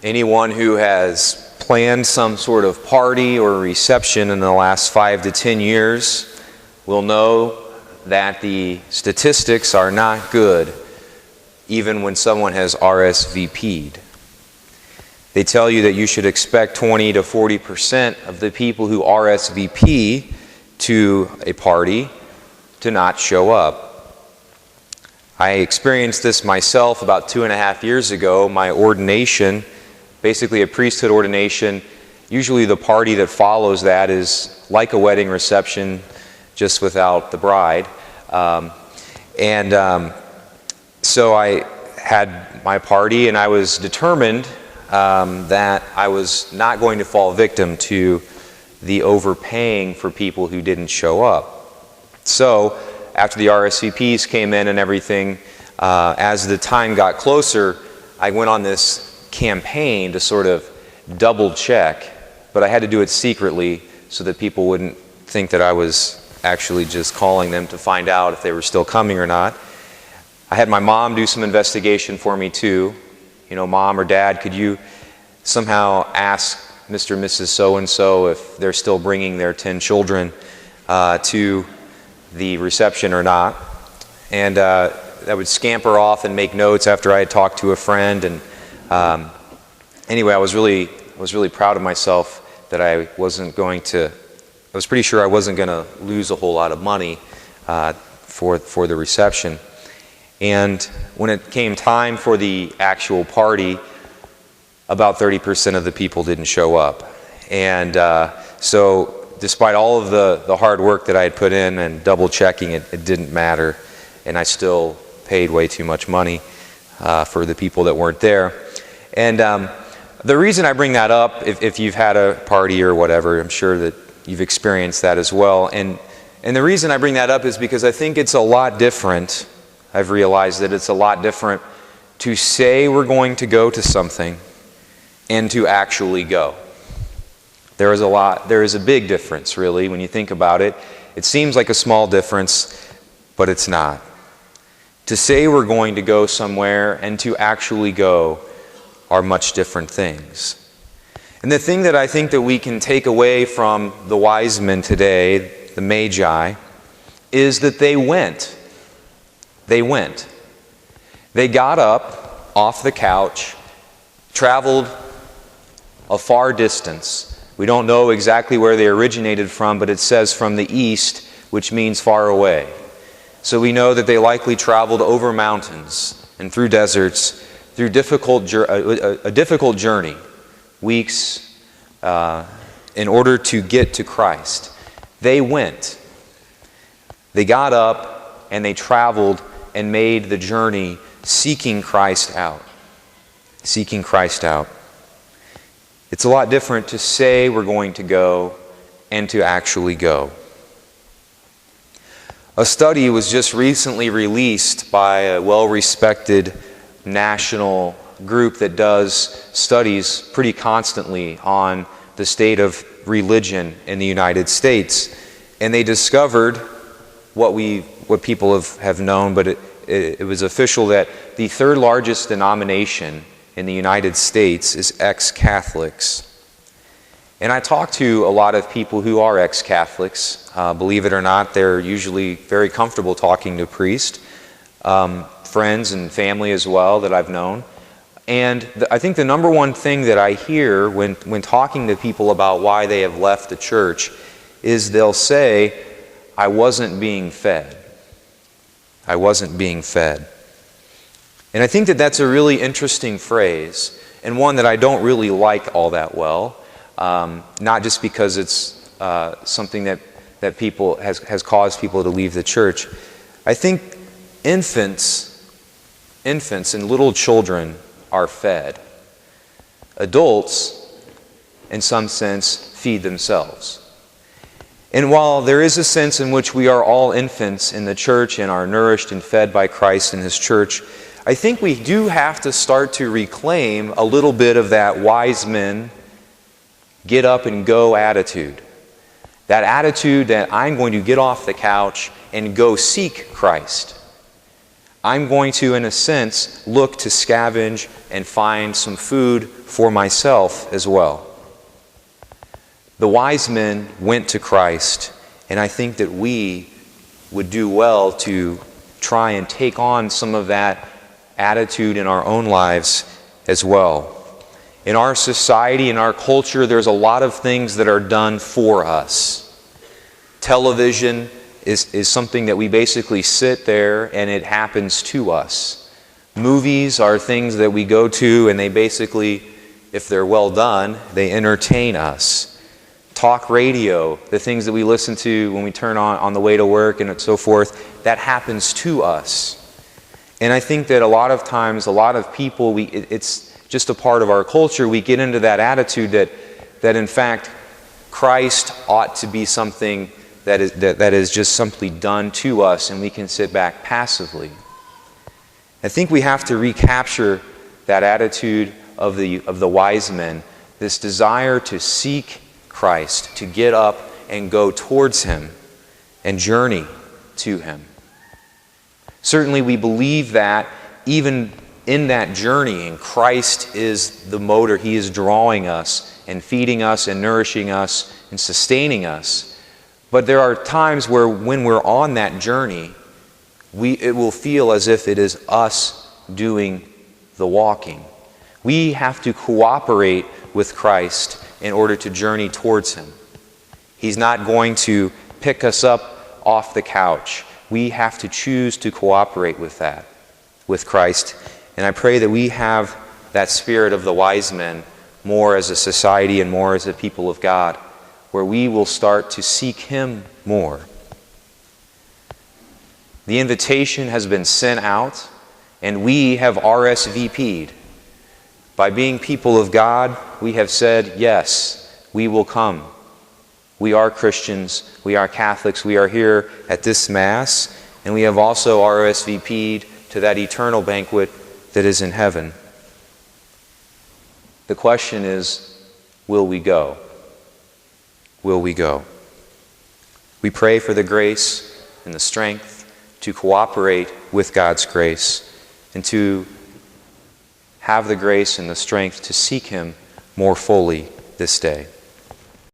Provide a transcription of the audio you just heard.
Anyone who has planned some sort of party or reception in the last 5 to 10 years will know that the statistics are not good even when someone has RSVP'd. They tell you that you should expect 20 to 40% of the people who RSVP to a party to not show up. I experienced this myself about 2.5 years ago. My ordination, basically a priesthood ordination, usually the party that follows that is like a wedding reception, just without the bride. So I had my party, and I was determined that I was not going to fall victim to the overpaying for people who didn't show up. So after the RSVPs came in and everything, as the time got closer, I went on this campaign to sort of double check, but I had to do it secretly so that people wouldn't think that I was actually just calling them to find out if they were still coming or not. I had my mom do some investigation for me too. You know, Mom or Dad, could you somehow ask Mr. and Mrs. So-and-so if they're still bringing their 10 children to the reception or not? And I would scamper off and make notes after I had talked to a friend. And anyway, I was really proud of myself that I was pretty sure I wasn't going to lose a whole lot of money for the reception. And when it came time for the actual party, about 30% of the people didn't show up. And so despite all of the hard work that I had put in and double checking, it didn't matter. And I still paid way too much money for the people that weren't there. And the reason I bring that up, if you've had a party or whatever, I'm sure that you've experienced that as well. And the reason I bring that up is because I think it's a lot different. I've realized that it's a lot different to say we're going to go to something and to actually go. There is a big difference, really, when you think about it. It seems like a small difference, but it's not. To say we're going to go somewhere and to actually go are much different things. And the thing that I think that we can take away from the wise men today, the Magi, is that they went. They went. They got up off the couch, traveled a far distance. We don't know exactly where they originated from, but it says from the east, which means far away. So we know that they likely traveled over mountains and through deserts, through a difficult journey, weeks, in order to get to Christ. They went. They got up and they traveled and made the journey seeking Christ out. Seeking Christ out. It's a lot different to say we're going to go and to actually go. A study was just recently released by a well-respected national group that does studies pretty constantly on the state of religion in the United States. And they discovered what people have known, but it was official, that the third largest denomination in the United States is ex-Catholics. And I talk to a lot of people who are ex-Catholics. Believe it or not, they're usually very comfortable talking to priests, friends and family as well that I've known. And I think the number one thing that I hear when talking to people about why they have left the church is they'll say, I wasn't being fed. I wasn't being fed. And I think that that's a really interesting phrase, and one that I don't really like all that well, not just because it's something that has caused people to leave the church. I think infants and little children are fed. Adults, in some sense, feed themselves. And while there is a sense in which we are all infants in the church and are nourished and fed by Christ and His church, I think we do have to start to reclaim a little bit of that wise men, get up and go attitude. That attitude that I'm going to get off the couch and go seek Christ. I'm going to, in a sense, look to scavenge and find some food for myself as well. The wise men went to Christ, and I think that we would do well to try and take on some of that attitude in our own lives as well. In our society, in our culture, there's a lot of things that are done for us. Television is something that we basically sit there and it happens to us. Movies are things that we go to and they basically, if they're well done, they entertain us. Talk radio, the things that we listen to when we turn on the way to work and so forth, that happens to us. And I think that a lot of times, a lot of people, it's just a part of our culture, we get into that attitude that in fact Christ ought to be something that is just simply done to us and we can sit back passively. I think we have to recapture that attitude of the wise men, this desire to seek Christ, to get up and go towards Him and journey to Him. Certainly we believe that even in that journeying, Christ is the motor. He is drawing us and feeding us and nourishing us and sustaining us. But there are times where when we're on that journey, it will feel as if it is us doing the walking. We have to cooperate with Christ in order to journey towards Him. He's not going to pick us up off the couch. We have to choose to cooperate with that, with Christ. And I pray that we have that spirit of the wise men more as a society and more as a people of God, where we will start to seek Him more. The invitation has been sent out, and we have RSVP'd. By being people of God, we have said, yes, we will come. We are Christians, we are Catholics, we are here at this Mass, and we have also RSVP'd to that eternal banquet that is in heaven. The question is, will we go? Will we go? We pray for the grace and the strength to cooperate with God's grace and to have the grace and the strength to seek Him more fully this day.